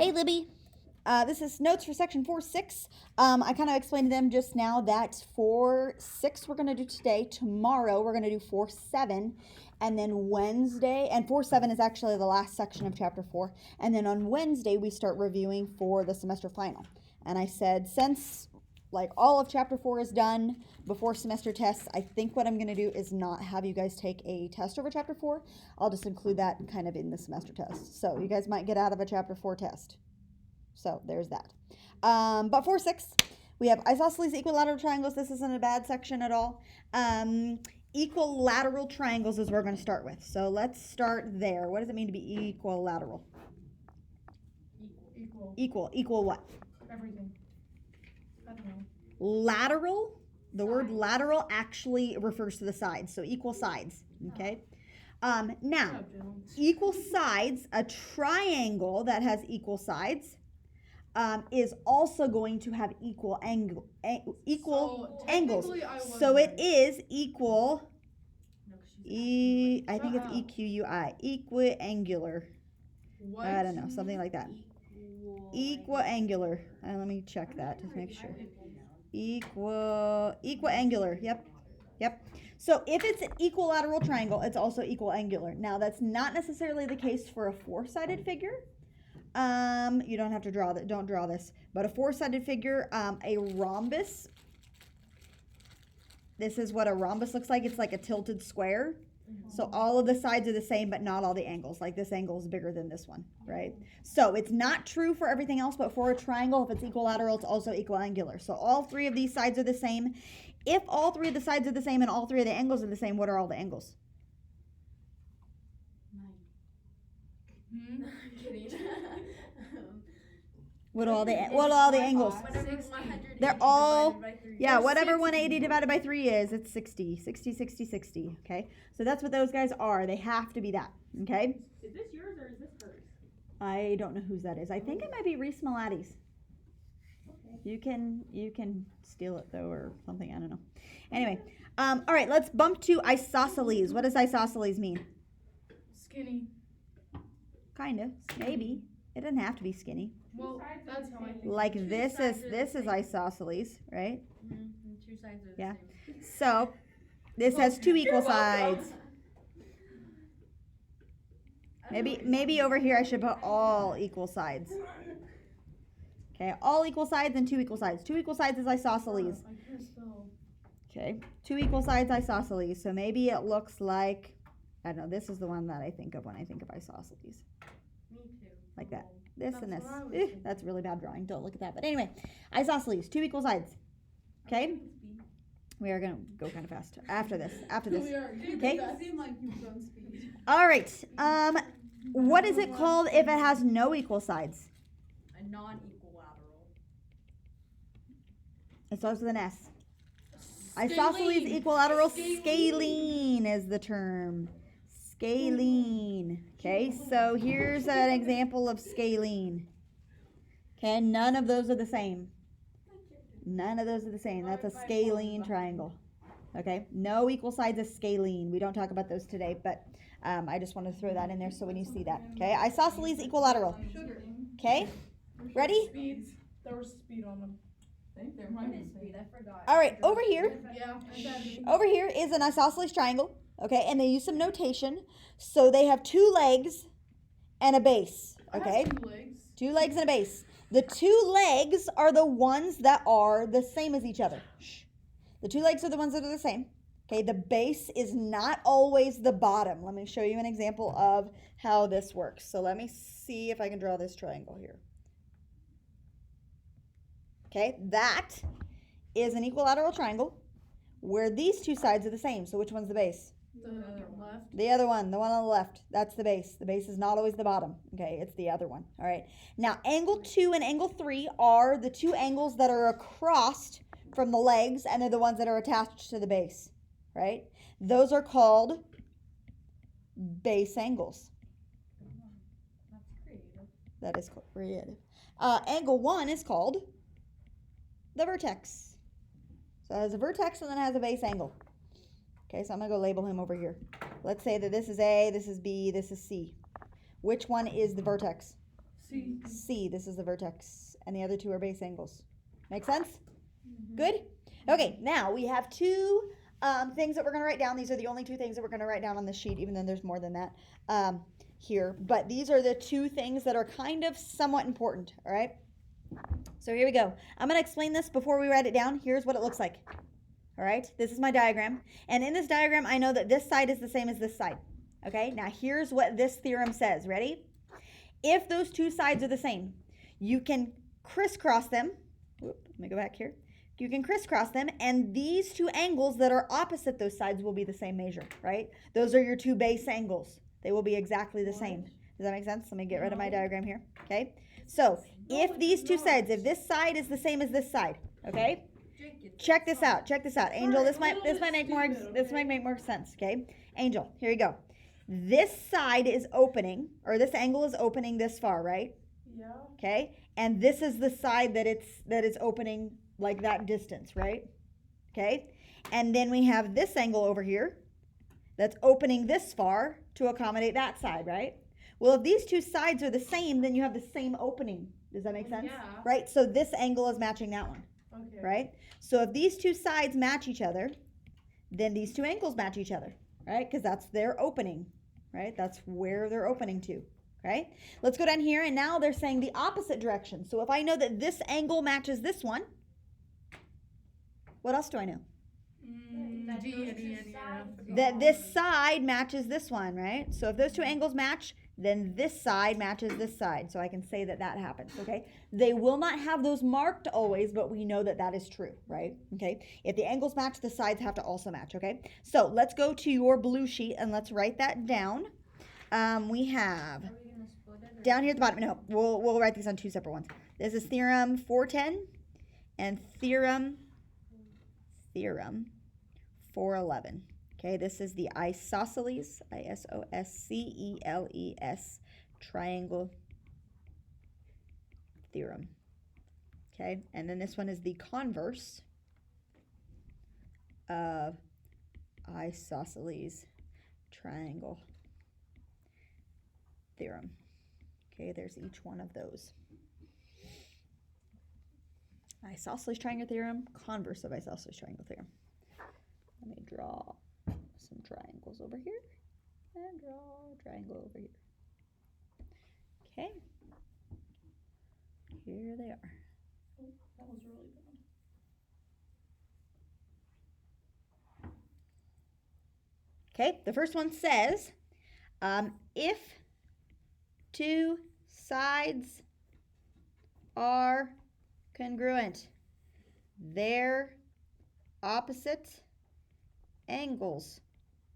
Hey, Libby. This is notes for section 4-6. I kind of explained to them just now that 4-6 we're going to do today. Tomorrow we're going to do 4-7. And then Wednesday, and 4-7 is actually the last section of chapter 4. And then on Wednesday we start reviewing for the semester final. And I said, since like all of chapter 4 is done before semester tests, I think what I'm going to do is not have you guys take a test over chapter 4. I'll just include that kind of in the semester test. So you guys might get out of a chapter 4 test. So there's that. But 4-6, we have isosceles equilateral triangles. This isn't a bad section at all. Equilateral triangles is what we're going to start with. So let's start there. What does it mean to be equilateral? Equal what? Everything. I don't know. Lateral, the word lateral actually refers to the sides, so equal sides, okay? Now, equal sides, a triangle that has equal sides is also going to have equal angles. So it is equal, I think it's EQUI, equiangular. What? I don't know, something like that. Equiangular. Let me check that to make sure. Equiangular. Yep. So if it's an equilateral triangle, it's also equiangular. Now that's not necessarily the case for a four-sided figure. You don't have to draw that. Don't draw this. But a four-sided figure, a rhombus. This is what a rhombus looks like. It's like a tilted square. So all of the sides are the same, but not all the angles. Like this angle is bigger than this one, right? So it's not true for everything else, but for a triangle, if it's equilateral, it's also equiangular. So all three of these sides are the same. If all three of the sides are the same and all three of the angles are the same, what are all the angles? 9. I'm kidding. What are all the angles? They're all, yeah, whatever 180 divided by 3 is, it's 60, 60, 60, 60, okay? So that's what those guys are. They have to be that, okay? Is this yours or is this hers? I don't know whose that is. I think it might be Reese Maladi's. Okay. You can steal it though or something, I don't know. Anyway, all right, let's bump to isosceles. What does isosceles mean? Skinny. Kind of, maybe. It doesn't have to be skinny. Well, that's how I think. Like this is isosceles, right? Mm-hmm. Two sides are the yeah. same. So this has two equal sides. Maybe over here I should put all equal sides. Okay, all equal sides and two equal sides. Two equal sides is isosceles. I can't spell. Okay, two equal sides isosceles. So maybe it looks like, I don't know, this is the one that I think of when I think of isosceles. Me too. Like that. This That's and this. what I was thinking. That's really bad drawing. Don't look at that. But anyway, isosceles, two equal sides. Okay? We are going to go kind of fast after this. Okay? That seemed like you've done speed. All right. What is it called if it has no equal sides? A non-equilateral. It starts with an S. Isosceles equilateral. Scalene is the term. Scalene. Okay, so here's an example of scalene. Okay, none of those are the same. None of those are the same. That's a scalene triangle. Okay, no equal sides is scalene. We don't talk about those today, but I just want to throw that in there so when you see that. Okay, isosceles equilateral. Okay, ready? There was speed on them. I think there might be speed. I forgot. All right, over here. Yeah. Over here is an isosceles triangle. Okay, and they use some notation. So they have two legs and a base. Okay, two legs and a base. The two legs are the ones that are the same as each other. The two legs are the ones that are the same. Okay, the base is not always the bottom. Let me show you an example of how this works. So let me see if I can draw this triangle here. Okay, that is an equilateral triangle where these two sides are the same. So which one's the base? The left. The other one, the one on the left. That's the base. The base is not always the bottom. Okay, it's the other one. All right. Now, angle 2 and angle 3 are the two angles that are across from the legs, and they're the ones that are attached to the base. Right? Those are called base angles. That's creative. That is creative. Angle 1 is called the vertex. So it has a vertex and then it has a base angle. Okay, so I'm going to go label him over here. Let's say that this is A, this is B, this is C. Which one is the vertex? C. C, this is the vertex, and the other two are base angles. Make sense? Mm-hmm. Good? Okay, now we have two things that we're going to write down. These are the only two things that we're going to write down on the sheet, even though there's more than that here. But these are the two things that are kind of somewhat important, all right? So here we go. I'm going to explain this before we write it down. Here's what it looks like. All right, this is my diagram. And in this diagram, I know that this side is the same as this side. Okay, now here's what this theorem says. Ready? If those two sides are the same, you can crisscross them. Whoop, let me go back here. You can crisscross them, and these two angles that are opposite those sides will be the same measure, right? Those are your two base angles. They will be exactly the same. Does that make sense? Let me get rid of my diagram here. Okay, so if these two sides, if this side is the same as this side, okay? Check this out. Check this out. Angel, this might make more sense, okay? Angel, here you go. This side is opening, or this angle is opening this far, right? Yeah. Okay? And this is the side that is opening like that distance, right? Okay? And then we have this angle over here that's opening this far to accommodate that side, right? Well, if these two sides are the same, then you have the same opening. Does that make sense? Yeah. Right? So this angle is matching that one. Okay. Right? So if these two sides match each other, then these two angles match each other, right? Because that's their opening, right? That's where they're opening to, right? Let's go down here, and now they're saying the opposite direction. So if I know that this angle matches this one, what else do I know? That D those and two E and E sides and F. That this side matches this one, right? So if those two angles match, then this side matches this side. So I can say that that happens, okay? They will not have those marked always, but we know that that is true, right? Okay? If the angles match, the sides have to also match, okay? So let's go to your blue sheet and let's write that down. We have Are we gonna split it? Or down here at the bottom. No, we'll write these on two separate ones. This is theorem 410 and theorem 411. Okay, this is the isosceles, isosceles triangle theorem. Okay, and then this one is the converse of isosceles triangle theorem. Okay, there's each one of those. Isosceles triangle theorem, converse of isosceles triangle theorem. Let me draw some triangles over here and draw a triangle over here. Okay, here they are. Oh, that was really bad. Okay, the first one says if two sides are congruent, their opposite angles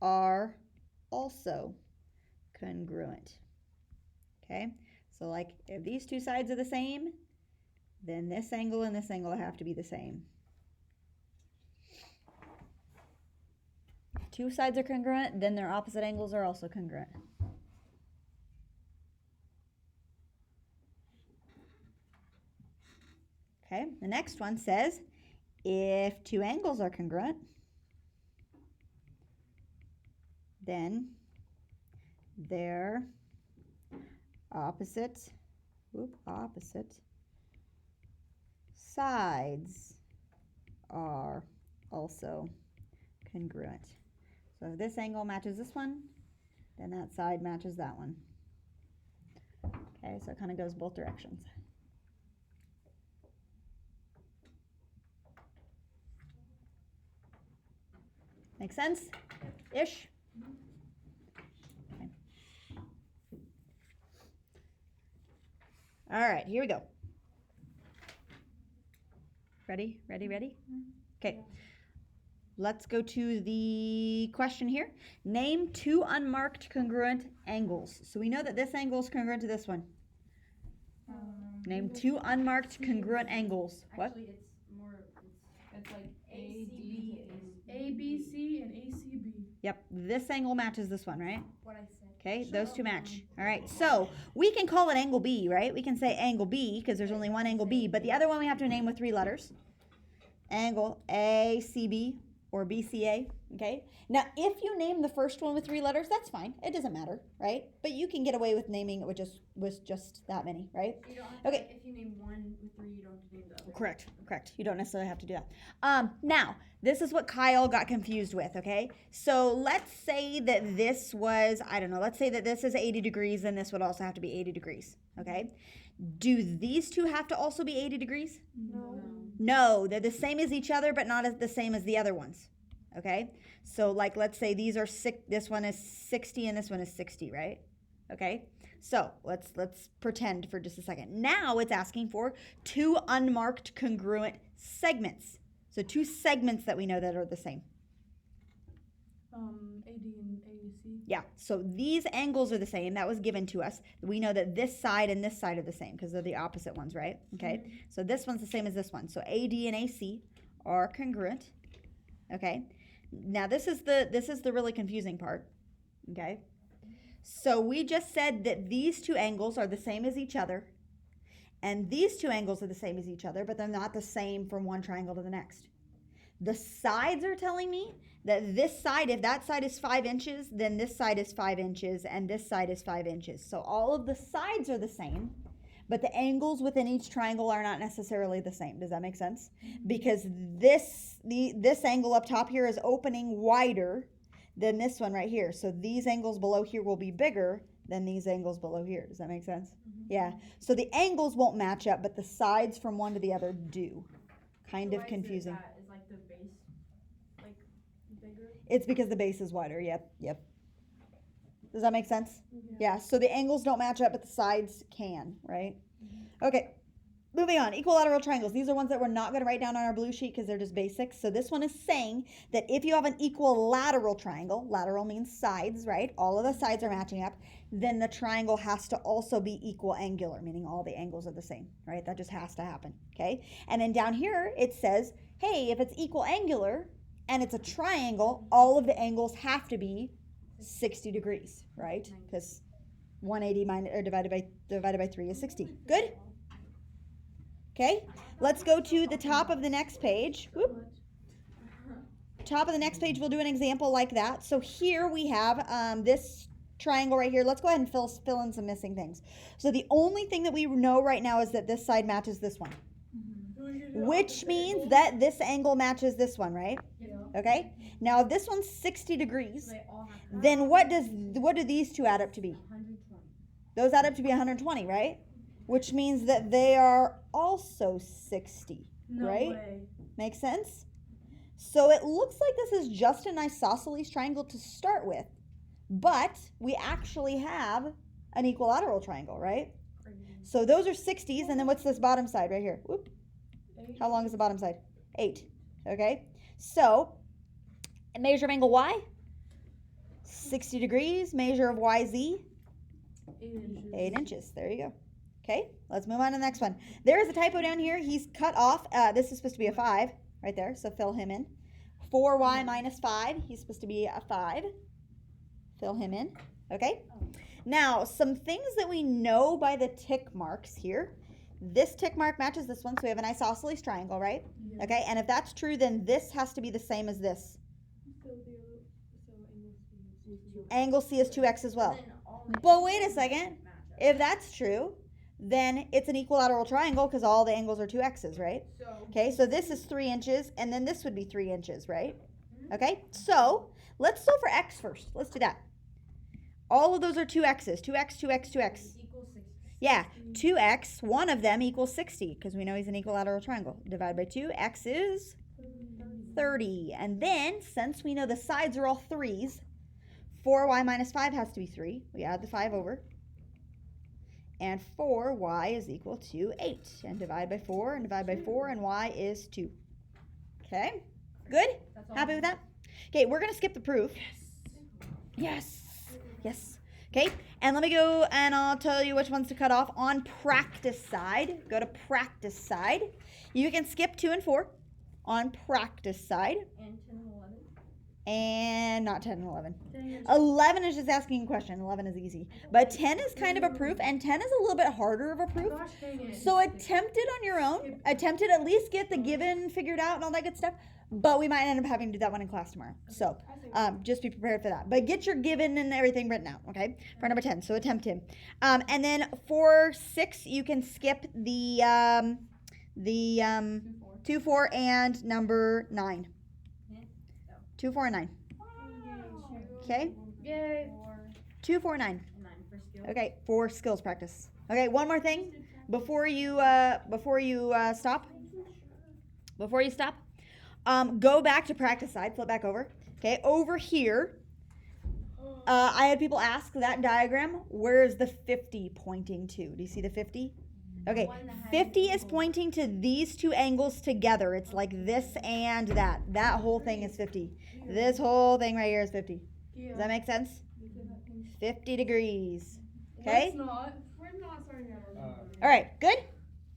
are also congruent. Okay, so like if these two sides are the same, then this angle and this angle have to be the same. If two sides are congruent, then their opposite angles are also congruent. Okay, the next one says if two angles are congruent, then their opposite sides are also congruent. So if this angle matches this one, then that side matches that one. Okay, so it kind of goes both directions. Make sense? Ish? Okay. All right, here we go. Ready? Okay. Let's go to the question here. Name two unmarked congruent angles. So we know that this angle is congruent to this one. Name two unmarked congruent angles. What? Actually, it's more. It's like ACB is ABC and ACB. Yep, this angle matches this one, right? what I said. Okay, Shut those up, two match. Mom. All right, so we can call it angle B, right? We can say angle B because there's only one angle B, but the other one we have to name with three letters. Angle ACB. or BCA, okay? Now, if you name the first one with 3 letters, that's fine. It doesn't matter, right? But you can get away with naming it with just that many, right? You don't have to, Okay. like, if you name one with 3, you don't have to name the other. Correct. You don't necessarily have to do that. Now, this is what Kyle got confused with, okay? So let's say that this was, I don't know, let's say that this is 80 degrees, and this would also have to be 80 degrees, okay? Do these two have to also be 80 degrees? No. No, they're the same as each other, but not as the same as the other ones. Okay? So like let's say these are this one is 60 and this one is 60, right? Okay? So let's pretend for just a second. Now it's asking for 2 unmarked congruent segments. So 2 segments that we know that are the same. AD and AAC. Yeah, so these angles are the same. That was given to us. We know that this side and this side are the same because they're the opposite ones, right? Okay, so this one's the same as this one. So AD and AC are congruent. Okay, now this is the really confusing part. Okay, so we just said that these 2 angles are the same as each other, and these 2 angles are the same as each other, but they're not the same from one triangle to the next. The sides are telling me that this side, if that side is 5 inches, then this side is 5 inches, and this side is 5 inches. So all of the sides are the same, but the angles within each triangle are not necessarily the same. Does that make sense? Because this angle up top here is opening wider than this one right here. So these angles below here will be bigger than these angles below here. Does that make sense? Yeah. So the angles won't match up, but the sides from one to the other do. Kind of confusing. Is like the base, like, bigger? It's because the base is wider. Yep. Does that make sense? Yeah. So the angles don't match up, but the sides can, right? Okay. Moving on. Equilateral triangles. These are ones that we're not going to write down on our blue sheet because they're just basics. So this one is saying that if you have an equilateral triangle, lateral means sides, right? All of the sides are matching up. Then the triangle has to also be equal angular, meaning all the angles are the same, right? That just has to happen, okay? And then down here it says, hey, if it's equal angular and it's a triangle, all of the angles have to be 60 degrees, right? Because 180 divided by 3 is 60. Good? Okay, let's go to the top of the next page. Whoop. Top of the next page, we'll do an example like that. So here we have this triangle right here. Let's go ahead and fill in some missing things. So the only thing that we know right now is that this side matches this one, which means that this angle matches this one, right? Okay. Now if this one's 60 degrees, They all have to then what do these 2 add up to be? 120. Those add up to be 120, right? Which means that they are also 60, right? Way. Make sense? So it looks like this is just an isosceles triangle to start with, but we actually have an equilateral triangle, right? So those are 60s, and then what's this bottom side right here? Whoop. How long is the bottom side? 8, okay? So measure of angle Y, 60 degrees, measure of YZ, 8 inches. There you go. Okay, let's move on to the next one. There is a typo down here. He's cut off. This is supposed to be a 5 right there, so fill him in. 4y minus 5. He's supposed to be a 5. Fill him in. Okay. Now, some things that we know by the tick marks here. This tick mark matches this one, so we have an isosceles triangle, right? Yeah. Okay, and if that's true, then this has to be the same as this. Angle C is 2x as well. Then all the But wait a second. match up. If that's true, then it's an equilateral triangle because all the angles are 2x's, right? So, Okay, so this is 3 inches, and then this would be 3 inches, right? Okay, so let's solve for x first. Let's do that. All of those are 2x's. 2x, 2x, 2x. equals 60. Yeah, 2x, one of them equals 60 because we know he's an equilateral triangle. Divide by 2, x is 30. And then, since we know the sides are all 3's, 4y minus 5 has to be 3. We add the 5 over. And 4y is equal to 8. And divide by 4, and divide by 4, and y is 2. Okay? Good? That's all. Happy with that? Okay, we're going to skip the proof. Yes. Yes. Okay, and let me go and I'll tell you which ones to cut off on practice side. Go to practice side. You can skip 2 and 4 on practice side. And 10 and 11. and not 10 and 11. Dang it. 11 is just asking a question. 11 is easy. But 10 is kind of a proof, and 10 is a little bit harder of a proof. Gosh dang it. So attempt it on your own. Attempt it, at least get the given figured out and all that good stuff. But we might end up having to do that one in class tomorrow. So just be prepared for that. But get your given and everything written out, okay? For number 10. So attempt him. And then for 6, you can skip the 2, 4, and number 9. 2, 4, and 9. Okay? Yay. 2, 4, 9. 9 for skill. Okay, for skills practice. Okay, one more thing before you stop. Before you stop, go back to practice side. Flip back over. Okay, over here, I had people ask that diagram. Where is the 50 pointing to? Do you see the 50? Okay, 50 is pointing to these two angles together. It's like this and that. That whole thing is 50. This whole thing right here is 50. Does that make sense? 50 degrees. Okay? Let's not. We're not starting out on All right, good?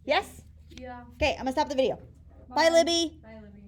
Yes? Yeah. Okay, I'm going to stop the video. Bye, Libby. Bye.